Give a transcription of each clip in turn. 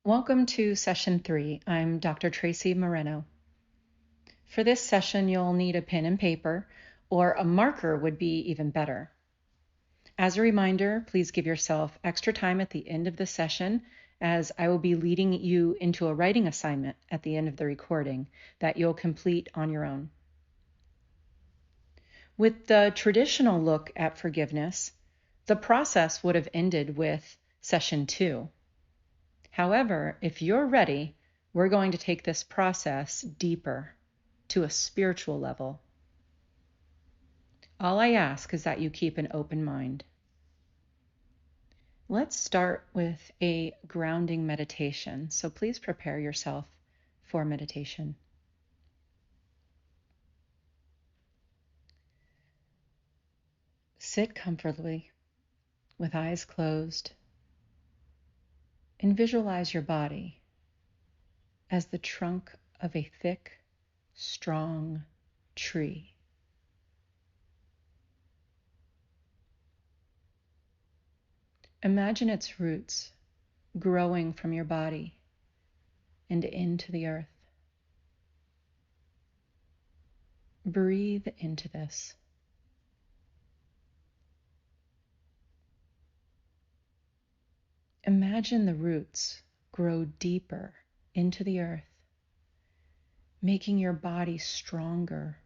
Welcome to Session 3. I'm Dr. Traci Moreno. For this session, you'll need a pen and paper, or a marker would be even better. As a reminder, please give yourself extra time at the end of the session, as I will be leading you into a writing assignment at the end of the recording that you'll complete on your own. With the traditional look at forgiveness, the process would have ended with Session 2. However, if you're ready, we're going to take this process deeper to a spiritual level. All I ask is that you keep an open mind. Let's start with a grounding meditation, so please prepare yourself for meditation. Sit comfortably with eyes closed and visualize your body as the trunk of a thick, strong tree. Imagine its roots growing from your body and into the earth. Breathe into this. Imagine the roots grow deeper into the earth, making your body stronger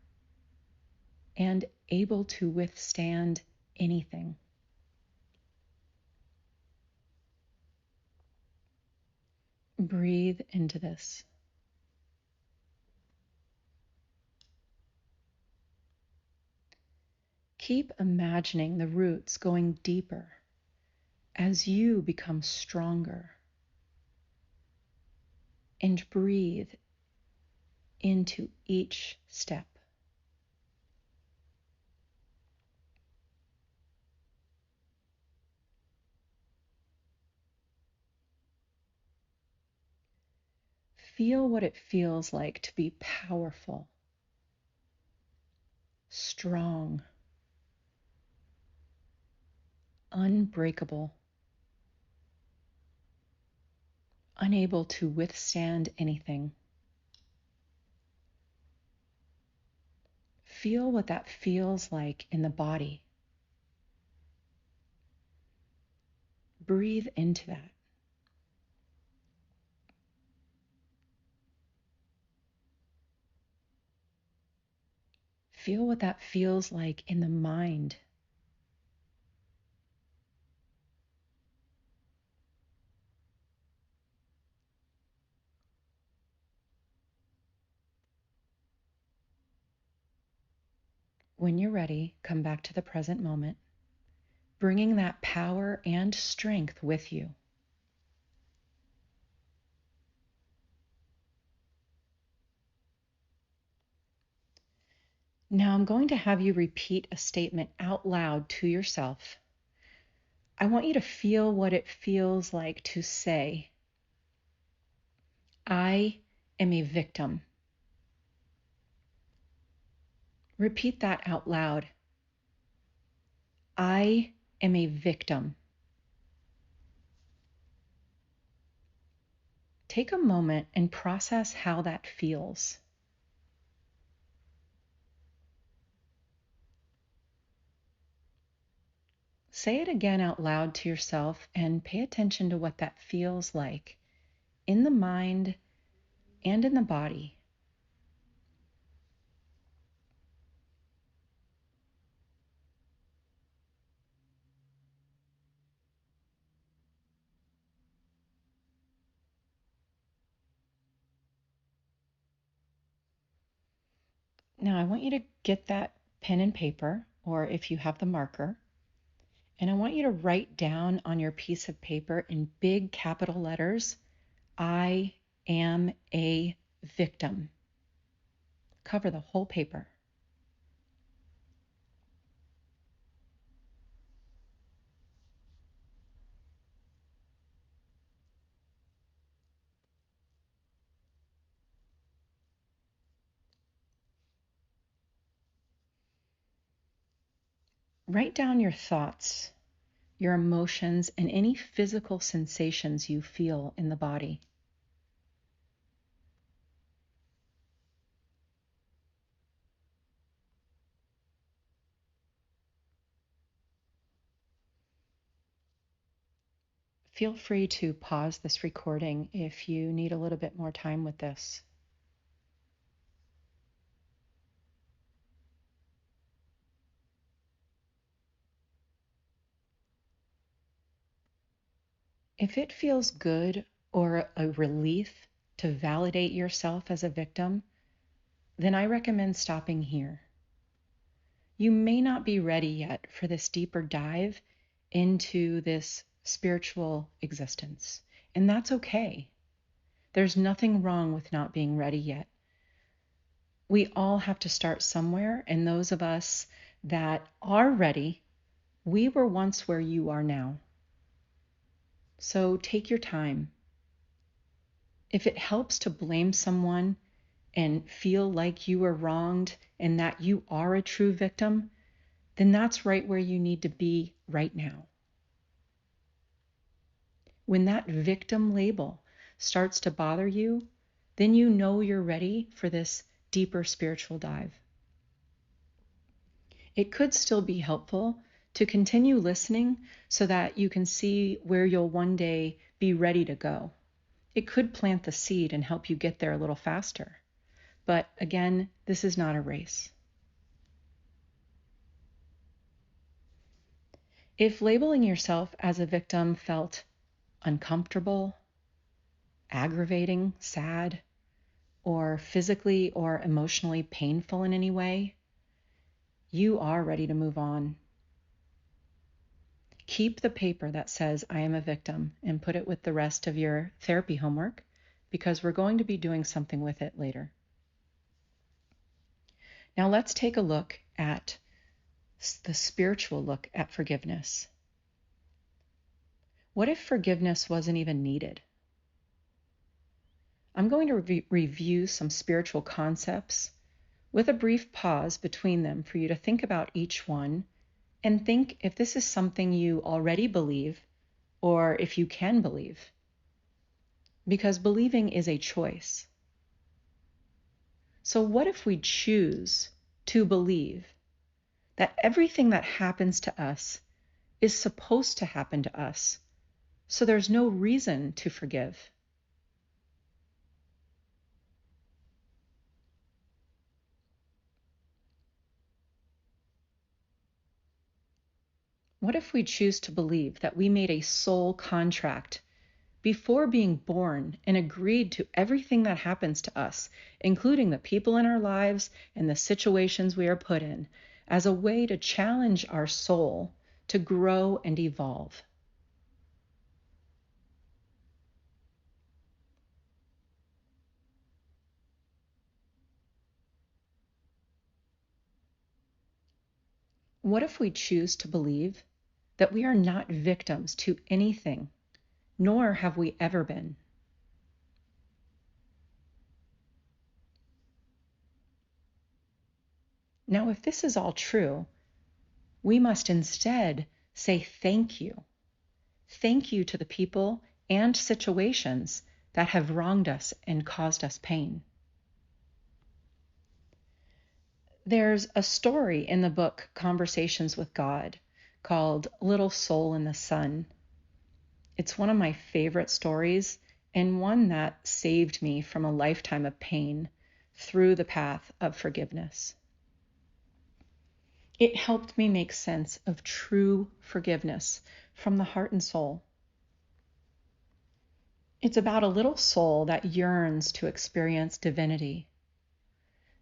and able to withstand anything. Breathe into this. Keep imagining the roots going deeper as you become stronger. And breathe into each step. Feel what it feels like to be powerful, strong, unbreakable, unable to withstand anything. Feel what that feels like in the body. Breathe into that. Feel what that feels like in the mind. When you're ready, come back to the present moment, bringing that power and strength with you. Now I'm going to have you repeat a statement out loud to yourself. I want you to feel what it feels like to say, I am a victim. Repeat that out loud. I am a victim. Take a moment and process how that feels. Say it again out loud to yourself and pay attention to what that feels like in the mind and in the body. Now I want you to get that pen and paper, or if you have the marker, and I want you to write down on your piece of paper in big capital letters, I am a victim. Cover the whole paper. Write down your thoughts, your emotions, and any physical sensations you feel in the body. Feel free to pause this recording if you need a little bit more time with this. If it feels good or a relief to validate yourself as a victim, then I recommend stopping here. You may not be ready yet for this deeper dive into this spiritual existence, and that's okay. There's nothing wrong with not being ready yet. We all have to start somewhere, and those of us that are ready, we were once where you are now. So take your time. If it helps to blame someone and feel like you were wronged and that you are a true victim, then that's right where you need to be right now. When that victim label starts to bother you, then you know you're ready for this deeper spiritual dive. It could still be helpful to continue listening so that you can see where you'll one day be ready to go. It could plant the seed and help you get there a little faster. But again, this is not a race. If labeling yourself as a victim felt uncomfortable, aggravating, sad, or physically or emotionally painful in any way, you are ready to move on. Keep the paper that says I am a victim and put it with the rest of your therapy homework because we're going to be doing something with it later. Now let's take a look at the spiritual look at forgiveness. What if forgiveness wasn't even needed? I'm going to review some spiritual concepts with a brief pause between them for you to think about each one and think if this is something you already believe or if you can believe. Because believing is a choice. So what if we choose to believe that everything that happens to us is supposed to happen to us, so there's no reason to forgive? What if we choose to believe that we made a soul contract before being born and agreed to everything that happens to us, including the people in our lives and the situations we are put in, as a way to challenge our soul to grow and evolve? What if we choose to believe that we are not victims to anything, nor have we ever been? Now, if this is all true, we must instead say thank you. Thank you to the people and situations that have wronged us and caused us pain. There's a story in the book Conversations with God called Little Soul in the Sun. It's one of my favorite stories and one that saved me from a lifetime of pain through the path of forgiveness. It helped me make sense of true forgiveness from the heart and soul. It's about a little soul that yearns to experience divinity.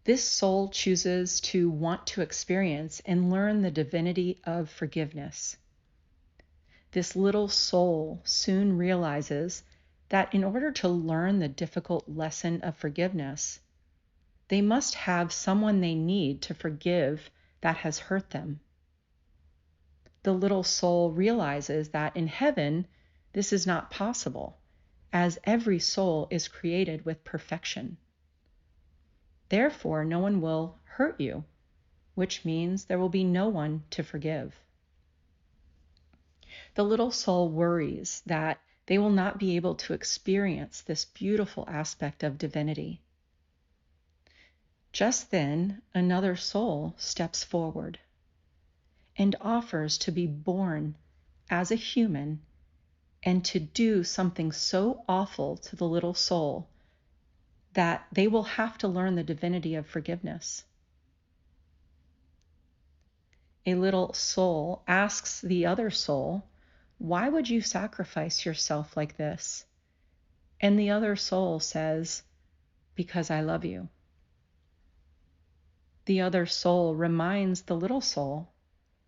This soul chooses to want to experience and learn the divinity of forgiveness. This little soul soon realizes that in order to learn the difficult lesson of forgiveness, they must have someone they need to forgive that has hurt them. The little soul realizes that in heaven, this is not possible, as every soul is created with perfection. Therefore, no one will hurt you, which means there will be no one to forgive. The little soul worries that they will not be able to experience this beautiful aspect of divinity. Just then, another soul steps forward and offers to be born as a human and to do something so awful to the little soul that they will have to learn the divinity of forgiveness. A little soul asks the other soul, "Why would you sacrifice yourself like this?" And the other soul says, "Because I love you." The other soul reminds the little soul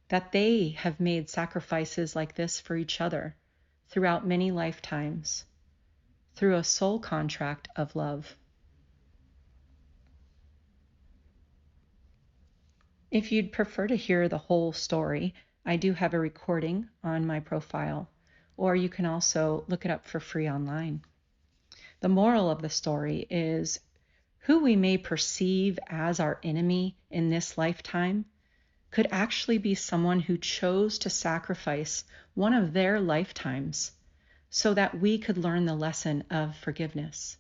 that they have made sacrifices like this for each other throughout many lifetimes, through a soul contract of love. If you'd prefer to hear the whole story, I do have a recording on my profile, or you can also look it up for free online. The moral of the story is who we may perceive as our enemy in this lifetime could actually be someone who chose to sacrifice one of their lifetimes so that we could learn the lesson of forgiveness.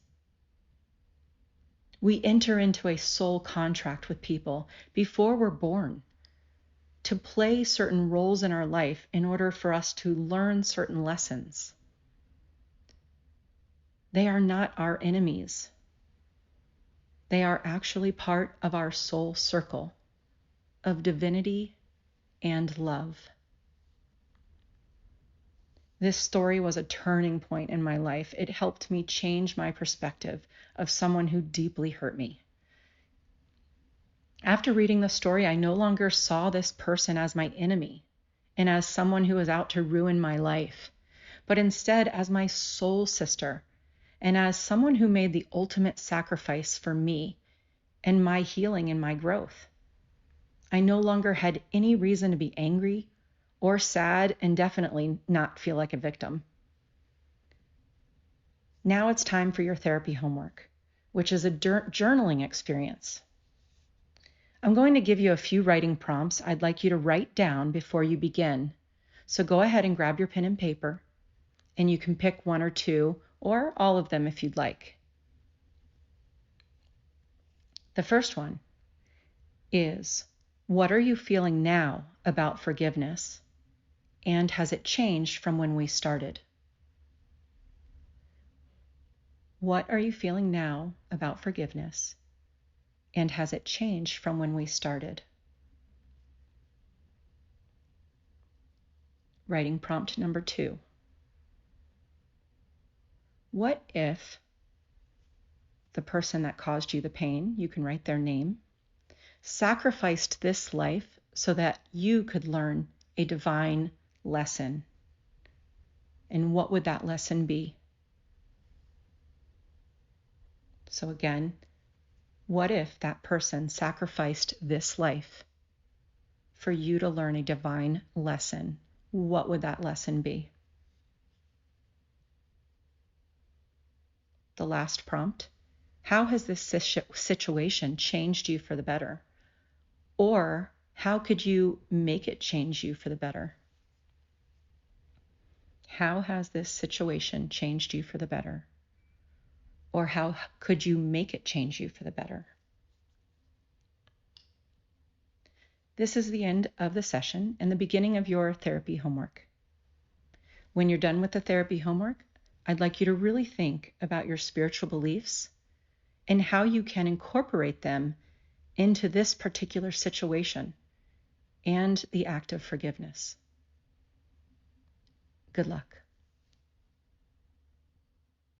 We enter into a soul contract with people before we're born to play certain roles in our life in order for us to learn certain lessons. They are not our enemies. They are actually part of our soul circle of divinity and love. This story was a turning point in my life. It helped me change my perspective of someone who deeply hurt me. After reading the story, I no longer saw this person as my enemy and as someone who was out to ruin my life, but instead as my soul sister and as someone who made the ultimate sacrifice for me and my healing and my growth. I no longer had any reason to be angry or sad, and definitely not feel like a victim. Now it's time for your therapy homework, which is a journaling experience. I'm going to give you a few writing prompts I'd like you to write down before you begin. So go ahead and grab your pen and paper, and you can pick one or two, or all of them if you'd like. The first one is, what are you feeling now about forgiveness? And has it changed from when we started? What are you feeling now about forgiveness? And has it changed from when we started? Writing prompt number 2. What if the person that caused you the pain, you can write their name, sacrificed this life so that you could learn a divine lesson? And what would that lesson be? So again, what if that person sacrificed this life for you to learn a divine lesson? What would that lesson be? The last prompt, how has this situation changed you for the better? Or how could you make it change you for the better? How has this situation changed you for the better? Or how could you make it change you for the better? This is the end of the session and the beginning of your therapy homework. When you're done with the therapy homework, I'd like you to really think about your spiritual beliefs and how you can incorporate them into this particular situation and the act of forgiveness. Good luck.